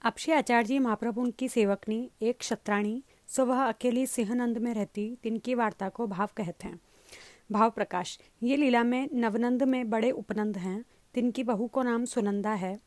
आपशी आचार्य जी महाप्रभु की सेवकनी एक क्षत्राणी सो वह अकेली सिंहनंद में रहती। तिनकी वार्ता को भाव कहते हैं। भाव प्रकाश। ये लीला में नवनंद में बड़े उपनंद हैं। तिनकी बहू को नाम सुनंदा है।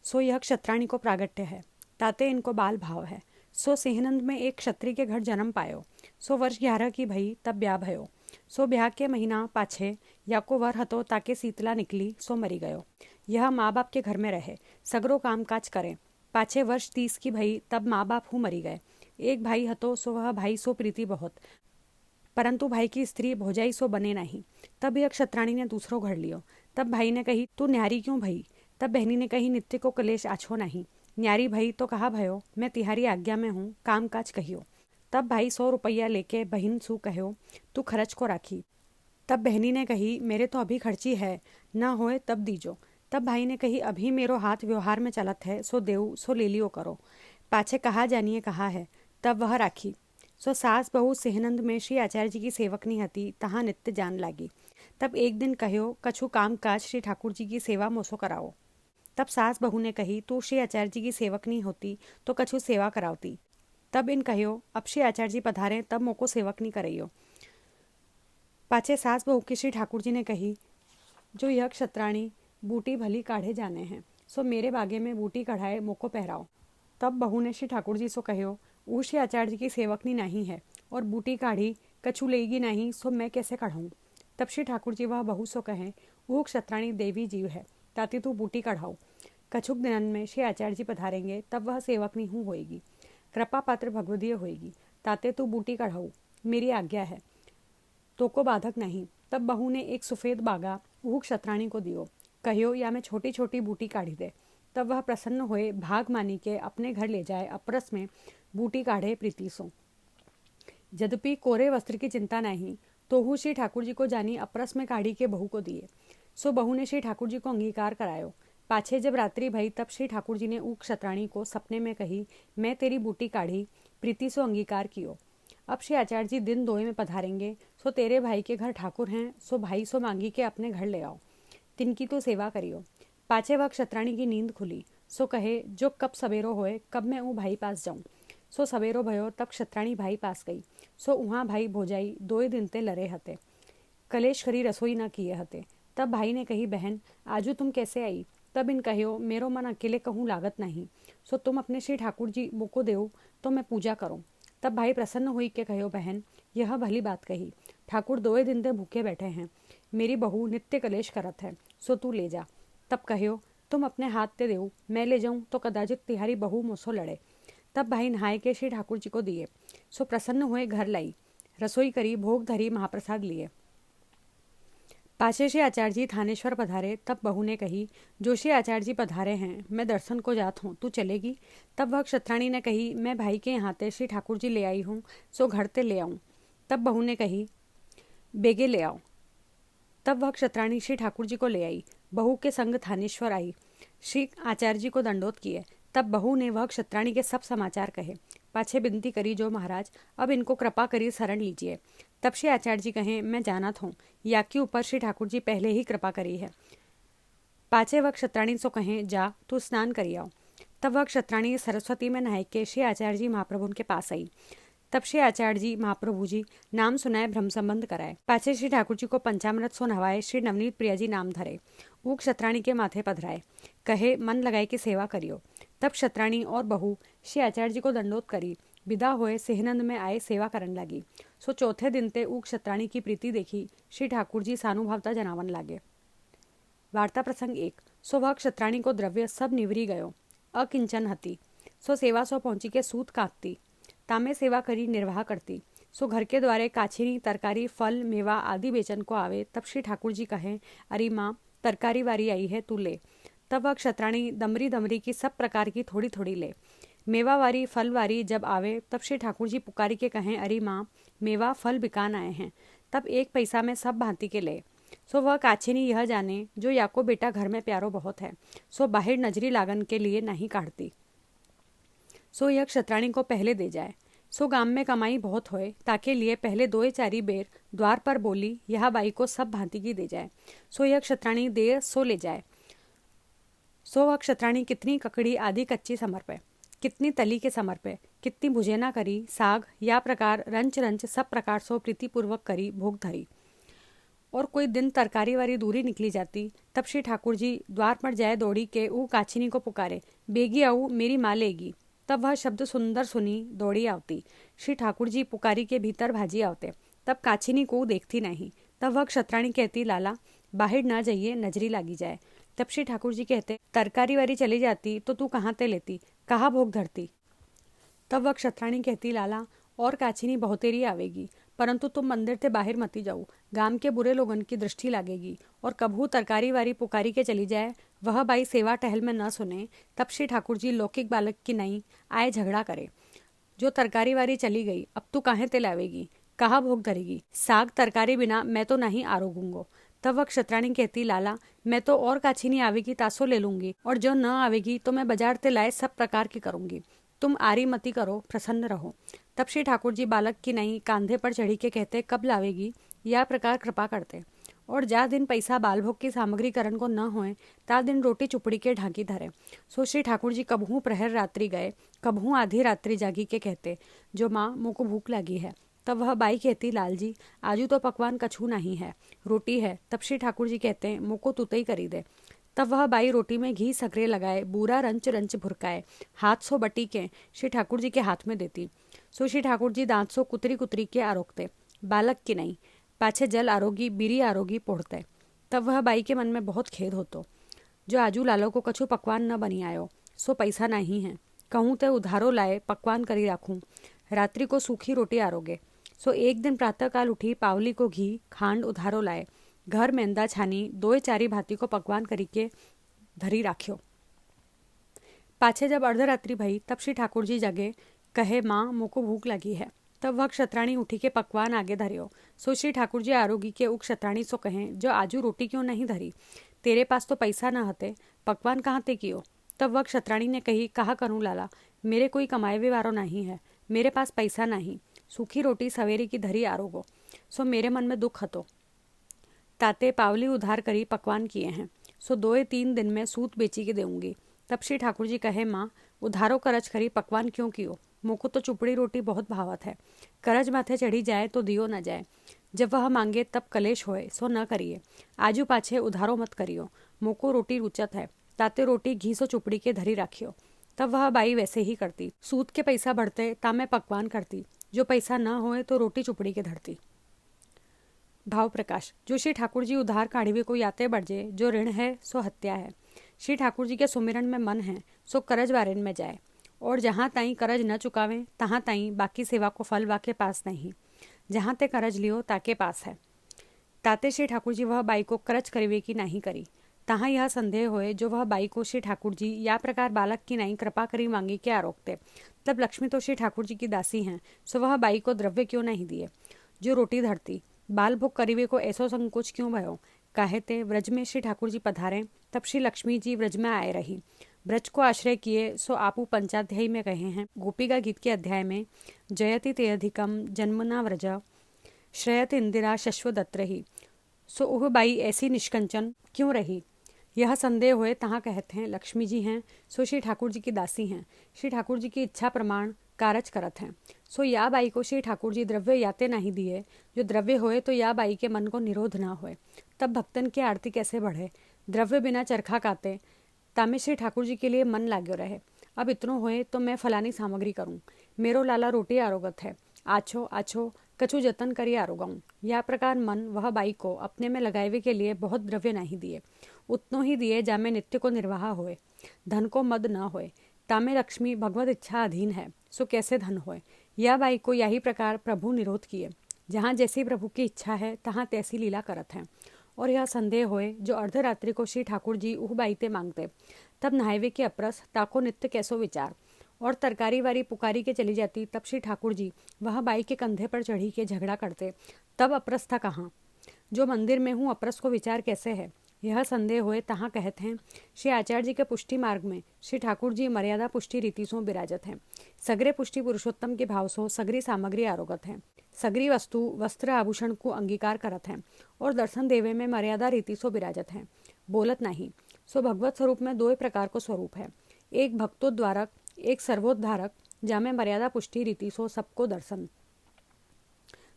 सो यह क्षत्राणी को प्रागट्य है। ताते इनको बाल भाव है। सो सिंहनंद में एक क्षत्रिय के घर जन्म पायो। सो वर्ष 11 की भई तब ब्याह भयो। सो ब्याह के महीना पाछे या को वर हतो ताके शीतला निकली सो मरी गयो। यह माँ बाप के घर में रहे सगरो काम काज करे। पाछे वर्ष 30 की भई तब माँ बाप हूँ मरी गए। एक भाई हतो सो वह भाई सो प्रीति बहुत, परंतु भाई की स्त्री भोजाई सो बने नहीं। तब यह क्षत्राणी ने दूसरो घर लियो। तब भाई ने कही तू न्यारी क्यों भई। तब बहनी ने कही नित्य को कलेश आछो नहीं। न्यारी भई तो कहा भयो मैं तिहारी आज्ञा में हूँ काम काज कहियो। तब भाई 100 रुपया लेके बहन सू कहो तू खर्च को राखी। तब बहनी ने कही मेरे तो अभी खर्ची है, न होए तब दीजो। तब भाई ने कही अभी मेरो हाथ व्यवहार में चलत है सो देऊ सो ले लियो करो। पाछे कहा जानिए कहा है। तब वह राखी। सो सास बहू सिहनंद में श्री आचार्य जी की सेवकनी हती तहाँ नित्य जान लागी। तब एक दिन कहो कछु काम काज श्री ठाकुर जी की सेवा मोसो कराओ। तब सास बहू ने कही तू श्री आचार्य जी की सेवकनी होती तो कछु सेवा करावती। तब इन कहो अब श्री आचार्य जी पधारे तब मोको सेवकनी करइयो। पाछे सास बहू की श्री ठाकुर जी ने कही जो यह क्षत्राणी बूटी भली काढ़े जाने हैं सो मेरे बागे में बूटी कढ़ाए मोको पहराओ। तब बहू ने श्री ठाकुर जी सो कहो ऊ श्री आचार्य जी की सेवकनी नहीं है और बूटी काढ़ी कछु लेगी नहीं सो मैं कैसे कढ़ाऊँ। तब श्री ठाकुर जी वह बहू सो कहें वो क्षत्राणी देवी जीव है ताति तू बूटी कढ़ाओ। कछुक दिनन में श्री आचार्य जी पधारेंगे तब वह सेवकनी हूँ होएगी। कृपा पात्र भगवदीय होएगी ताते तू बूटी कढ़ाऊ मेरी आज्ञा है तो को बाधक नहीं। तब बहू ने एक सफ़ेद बागा वह क्षत्राणी को दियो। कहियो या मैं छोटी छोटी बूटी काढ़ी दे। तब वह प्रसन्न होए भाग मानी के अपने घर ले जाए अपरस में बूटी काढ़े प्रीति सो। यद्यपि कोरे वस्त्र की चिंता नहीं तो हूँ श्री ठाकुर जी को जानी अपरस में काढ़ी के बहू को दिए। सो बहू ने श्री ठाकुर जी को अंगीकार करायो। पाछे जब रात्रि भई तब श्री ठाकुर जी ने ऊ क्षत्राणी को सपने में कही मैं तेरी बूटी काढ़ी प्रीति सो अंगीकार कियो। अब श्री आचार्य जी दिन दोए में पधारेंगे सो तेरे भाई के घर ठाकुर हैं सो भाई सो मांगी के अपने घर ले आओ। तिनकी तो सेवा करियो। पाछे वह क्षत्राणी की नींद खुली सो कहे जो कब सवेरो होए कब मैं ऊ भाई पास जाऊं। सो सवेरो भयो तब क्षत्राणी भाई पास गई। सो उहाँ भाई भोजाई 2 दिन ते लरे हते कलेश करी रसोई न किए हते। तब भाई ने कही बहन आजू तुम कैसे आई। तब इन कहो मेरो मन अकेले कहूँ लागत नहीं सो तुम अपने श्री ठाकुर जी मोको देव तो मैं पूजा करूँ। तब भाई प्रसन्न हुई के कहो बहन यह भली बात कही। ठाकुर 2 दिन ते भूखे बैठे हैं मेरी बहू नित्य कलेश करत है सो तू ले जा। तब कहो तुम अपने हाथ ते देऊ मैं ले जाऊं तो कदाचित तिहारी बहू मुझसे लड़े। तब भाई नहाए के श्री ठाकुर जी को दिए। सो प्रसन्न हुए घर लाई रसोई करी भोग धरी महाप्रसाद लिए। पाछे श्री आचार्य जी थानेश्वर पधारे। तब बहू ने कही जो श्री आचार्य जी पधारे हैं मैं दर्शन को जात हूँ तू चलेगी। तब वह क्षत्राणी ने कही मैं भाई के यहाँ ते श्री ठाकुर जी ले आई हूँ सो घर ते ले आऊँ। तब बहू ने कही बेगे ले आओ। तब वह क्षत्राणी श्री ठाकुर जी को ले आई। बहू के संग थानेश्वर आई श्री आचार्य जी को दंडोत किए। तब बहू ने वह क्षत्राणी के सब समाचार कहे। पाछे विनती करी जो महाराज अब इनको कृपा करी शरण लीजिए। तब श्री आचार्य जी कहें मैं जानत हूँ या के ऊपर श्री ठाकुर जी पहले ही कृपा करी है। पाछे वह क्षत्राणी सो कहें जा तू स्नान करी आओ। तब वह क्षत्राणी सरस्वती में नहाय के श्री आचार्य जी महाप्रभु के पास आई। तब श्री आचार्य जी महाप्रभु जी नाम सुनाए ब्रह्म संबंध कराए। पाछे श्री ठाकुर जी को पंचामृत सो नहवाए श्री नवनीत प्रिया जी नाम धरे। वो क्षत्राणी के माथे पधराए कहे मन लगाए की सेवा करियो। तब क्षत्राणी और बहू श्री आचार्य जी को दंडोत करी विदा होए सिहनंद में आए सेवा करन लगी। सो चौथे दिन ते ऊ क्षत्राणी की प्रीति देखी श्री ठाकुर जी सानुभावता जनावन लागे। वार्ता प्रसंग 1। सो वह क्षत्राणी को द्रव्य सब निवरी गयो अकिंचन हती। सो सेवा सो पहुंची के सूत काटती तामे सेवा करी निर्वाह करती। सो घर के द्वारे काछीनी तरकारी फल मेवा आदि बेचन को आवे। तब श्री ठाकुर जी कहें अरे माँ तरकारी वारी आई है तू ले। तब वह क्षत्राणी दमरी दमरी की सब प्रकार की थोड़ी थोड़ी ले। मेवा वारी फल वारी जब आवे तब श्री ठाकुर जी पुकारी के कहें अरे माँ मेवा फल बिकान आए हैं। तब 1 पैसा में सब भांति के ले। सो वह काछीनी यह जाने जो याको बेटा घर में प्यारो बहुत है सो बाहर नजरी लागन के लिए नहीं काटती। सो यह क्षत्राणी को पहले दे जाए। सो गांव में कमाई बहुत होए ताके लिए पहले 2-4 बेर द्वार पर बोली यह बाई को सब भांति की दे जाए। सो यह क्षत्राणी दे सो ले जाए। सो वह क्षत्राणी कितनी ककड़ी आदि कच्ची समर पे, कितनी तली के समर पे, कितनी भुजेना करी साग या प्रकार रंच रंच सब प्रकार सो प्रीतिपूर्वक करी भोग धरी। और कोई दिन तरकारी वाली दूरी निकली जाती, तब श्री ठाकुर जी द्वार पर जाए दौड़ी के ऊ काचिनी को पुकारे, बेगी आऊ मेरी माँ लेगी। तब वह शब्द सुंदर सुनी दौड़ी आवती। श्री ठाकुर जी पुकारी के भीतर भाजी आवते, तब काचिनी को देखती नहीं। तब वह क्षत्राणी कहती, लाला बाहर ना जाइए, नजरी लागी जाए। तब श्री ठाकुर जी कहते, तरकारी वाली चली जाती तो तू कहाँ ते लेती, कहाँ भोग धरती। तब वह क्षत्राणी कहती, लाला और काचिनी बहुतेरी आवेगी, परंतु तुम मंदिर ते बाहर मती जाओ, गांव के बुरे लोगन की दृष्टि लागेगी। और कभू तरकारी वारी पुकारी के चली जाए, वह बाई सेवा टहल में न सुने, तब श्री ठाकुर जी लौकिक बालक की नहीं आए झगड़ा करे। जो तरकारी वारी चली गई, अब तू काहे ते लावेगी, कहाँ भोग धरेगी, साग तरकारी बिना मैं तो नहीं आरोगूंगो। तब वह क्षत्राणी कहती, लाला मैं तो और काचिनी आवेगी तासो ले लूंगी, और जो न आवेगी तो मैं बाजार ते लाए सब प्रकार की करूंगी। तुम आरी मती करो, प्रसन्न रहो। तब श्री ठाकुर जी बालक की नहीं कांधे पर चढ़ी के कहते, कब लावेगी, यह प्रकार कृपा करते। और जा दिन पैसा बालभोग की सामग्री करण को न होए, ता दिन रोटी चुपड़ी के ढांकी धरे। सो श्री ठाकुर जी कबहू प्रहर रात्रि गए, कबहू आधी रात्रि जागी के कहते, जो माँ मुँह को भूख लगी है। तब वह बाई कहती, लाल जी आजू तो पकवान कछू नहीं है, रोटी है। तब श्री ठाकुर जी कहते, मुँह को तुतई करी दे। तब वह बाई रोटी में घी सकरे लगाए, बूरा रंच रंच भुरकाए, हाथ सो बटी के श्री ठाकुर जी के हाथ में देती। सो श्री ठाकुर जी दांत सो कुतरी कुतरी के आरोगते, बालक की नहीं, पाछे जल आरोगी बीरी आरोगी पोड़ते। तब वह बाई के मन में बहुत खेद होतो, जो आजू लालो को कछु पकवान न बनी आयो, सो पैसा नहीं है, कहूँ ते उधारो लाए पकवान करी राखूं, रात्रि को सूखी रोटी आरोगे। सो एक दिन प्रातःकाल उठी, पावली को घी खांड उधारो लाए, घर मेंदा छानी दोए चारी भाती को पकवान करी के धरी राख्यो। पाछे जब अर्धरात्रि भई, तब श्री ठाकुर जी जगे, कहे माँ मुँह को भूख लगी है। तब वह क्षत्राणी उठी के पकवान आगे धरियो। सो श्री ठाकुर जी आरोगी के उ क्षत्राणी सो कहें, जो आजू रोटी क्यों नहीं धरी, तेरे पास तो पैसा न हते, पकवान कहाँ ते कियो। तब वह क्षत्राणी ने कही, कहा करूँ लाला, मेरे कोई कमाए वारो नहीं है, मेरे पास पैसा नहीं, सूखी रोटी सवेरे की धरी आरोगो। सो मेरे मन में दुख हतो, ताते पावली उधार करी पकवान किए हैं, सो 2-3 दिन में सूत बेची के देऊंगी। तब श्री ठाकुर जी कहे, माँ उधारो करज करी पकवान क्यों कियो, मुँह तो चुपड़ी रोटी बहुत भावत है, करज माथे चढ़ी जाए तो दियो न जाए, जब वह मांगे तब कलेश होए, सो न करिए, आजू पाछे उधारो मत करियो, मुँह को रोटी रुचत है, ताते रोटी घी सो चुपड़ी के धरी राखियो। तब वह बाई वैसे ही करती, सूत के पैसा बढ़ते ता मैं पकवान करती, जो पैसा न होए तो रोटी चुपड़ी के धरती। भाव प्रकाश, जो श्री ठाकुर जी उधार काढ़ीवे को याते बढ़जे, जो ऋण है सो हत्या है। श्री ठाकुर जी के सुमिरन में मन है, सो करज वारेन में जाए, और जहाँ ताई करज न चुकावे तहाँ ताई बाकी सेवा को फल वाके पास नहीं, जहाँ ते करज लियो ताके पास है। ताते श्री ठाकुर जी वह बाई को करज करीवे की नहीं करी, तहाँ यह संदेह होए, जो वह बाई को श्री ठाकुर जी या प्रकार बालक की नहीं कृपा करी मांगी के आरोगते। तब लक्ष्मी तो श्री ठाकुर जी की दासी हैं, सो वह बाई को द्रव्य क्यों नहीं दिए, जो रोटी धरती, बाल भोग करीवे को ऐसो संकोच क्यों भयो। काहे ते व्रज में श्री ठाकुर जी पधारे, तब श्री लक्ष्मी जी व्रज में आए रही, ब्रज को आश्रय किए, सो आपू पंचाध्यायी में कहे हैं। गोपिका गीत के अध्याय में, जयति ते अधिकम जन्मना व्रज श्रेयत इंदिरा शश्वदत्र ही, सो ओह बाई ऐसी निष्कंचन क्यों रही। यह संदेह हुए तहाँ कहते हैं, लक्ष्मी जी हैं सो श्री ठाकुर जी की दासी हैं, श्री ठाकुर जी की इच्छा प्रमाण कारज करत हैं। सो या बाई को श्री ठाकुर जी द्रव्य याते नहीं दिए, जो द्रव्य होए तो या बाई के मन को निरोध ना होए, तब भक्तन की आरती कैसे बढ़े। द्रव्य बिना चरखा काते, तामे श्री ठाकुर जी के लिए मन लाग्यो रहे। अब इतनो होए तो मैं फलानी सामग्री करूं, मेरो लाला रोटी आरोगत है, आछो आछो कछु जतन करी आरोगाऊं। या प्रकार मन वह बाई को अपने में लगावे के लिए बहुत द्रव्य नहीं दिए, उतनो ही दिए जामे नित्य को निर्वाह होए, धन को मद न होए। तामे लक्ष्मी भगवत इच्छा अधीन है, सो कैसे धन होए। या बाई को यही प्रकार प्रभु निरोध किए, जहाँ जैसी प्रभु की इच्छा है तहाँ तैसी लीला करत हैं। और यह संदेह होए, जो अर्धरात्रि को श्री ठाकुर जी उह बाईते मांगते, तब नहावे के अप्रस ताको नित्य कैसो विचार। और तरकारी वारी पुकारी के चली जाती, तब श्री ठाकुर जी वह बाई के कंधे पर चढ़ी के झगड़ा करते, तब अप्रस था कहाँ। जो मंदिर में हूँ अप्रस को विचार कैसे है। यह संदेह हुए तहाँ कहते हैं, श्री आचार्य जी के पुष्टि मार्ग में श्री ठाकुर जी मर्यादा पुष्टि रीति सो विराजत हैं। सगरे पुष्टि पुरुषोत्तम के भाव सो सगरी सामग्री आरोगत है, सगरी वस्तु वस्त्र आभूषण को अंगीकार करत हैं, और दर्शन देवे में मर्यादा रीति सो विराजत हैं, बोलत नहीं। सो भगवत स्वरूप में दो ही प्रकार को स्वरूप है, एक भक्तोद्धारक, एक सर्वोद्धारक, जामे मर्यादा पुष्टि रीति सो सबको दर्शन।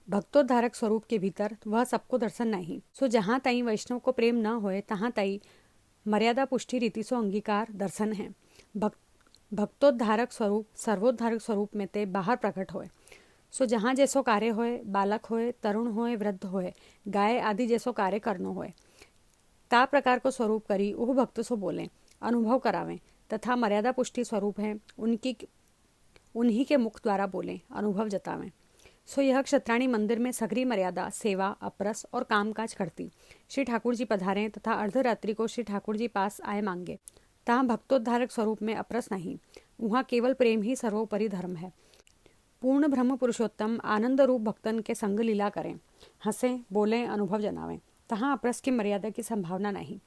भक्तोद्धारक स्वरूप के भीतर वह सबको दर्शन नहीं। सो जहाँ तई वैष्णव को प्रेम न होए तहाँ तई मर्यादा पुष्टि रीति सो अंगीकार दर्शन है। भक्तोद्धारक स्वरूप सर्वोद्धारक स्वरूप में ते बाहर प्रकट होए। सो जहाँ जैसो कार्य होए, बालक होए, तरुण होए, वृद्ध होए, गाय आदि जैसो कार्य करनो होए, ता प्रकार को स्वरूप करी वह भक्त सो बोले, अनुभव करावें, तथा मर्यादा पुष्टि स्वरूप है उन्हीं के मुख द्वारा बोले, अनुभव जतावें। सो यह क्षत्राणी मंदिर में सगरी मर्यादा, सेवा, अपरस और कामकाज करती। श्री ठाकुर जी पधारे तथा अर्धरात्रि को श्री ठाकुर जी पास आए मांगे। तहाँ भक्तोद्धारक स्वरूप में अपरस नहीं, वहाँ केवल प्रेम ही सर्वोपरि धर्म है। पूर्ण ब्रह्म पुरुषोत्तम आनंद रूप भक्तन के संग लीला करें, हंसें, बोलें, अनुभव जनावें। तहाँ अपरस की मर्यादा की संभावना नहीं,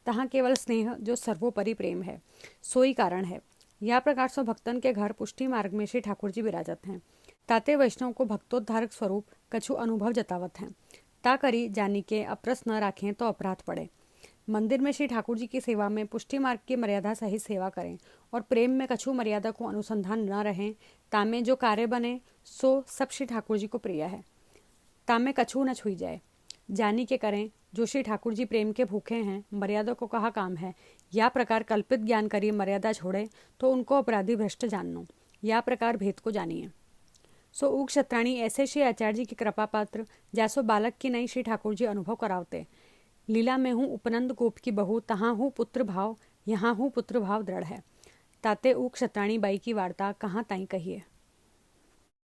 तहाँ केवल स्नेह जो सर्वोपरि प्रेम है सोई कारण है। या प्रकार से भक्तन के घर पुष्टि मार्ग में श्री ठाकुर जी विराजत हैं। ताते वैष्णव को भक्तोद्धारक स्वरूप कछु अनुभव जतावत हैं। ता करी जानी के अपरस न राखें तो अपराध पड़े। मंदिर में श्री ठाकुर जी की सेवा में पुष्टि मार्ग की मर्यादा सहित सेवा करें और प्रेम में कछु मर्यादा को अनुसंधान न रहें। तामे जो कार्य बने सो सब श्री ठाकुर जी को प्रिय है, तामे कछु न छुई जाए। जानी के करें जो श्री ठाकुर जी प्रेम के भूखे हैं, मर्यादा को कहा काम है। या प्रकार कल्पित ज्ञान करिए मर्यादा छोड़े तो उनको अपराधी भ्रष्ट जाननो। या प्रकार भेद को जानिए। सो ऊक क्षत्राणी ऐसे श्री आचार्य जी की कृपा पात्र, जैसो बालक की नई श्री ठाकुर जी अनुभव करावते। लीला में हूँ उपनंद गोप की बहू, तहाँ हूँ पुत्र भाव, यहाँ हूँ पुत्र भाव दृढ़ है। ताते ऊक क्षत्राणी बाई की वार्ता कहाँ ताई कहिए।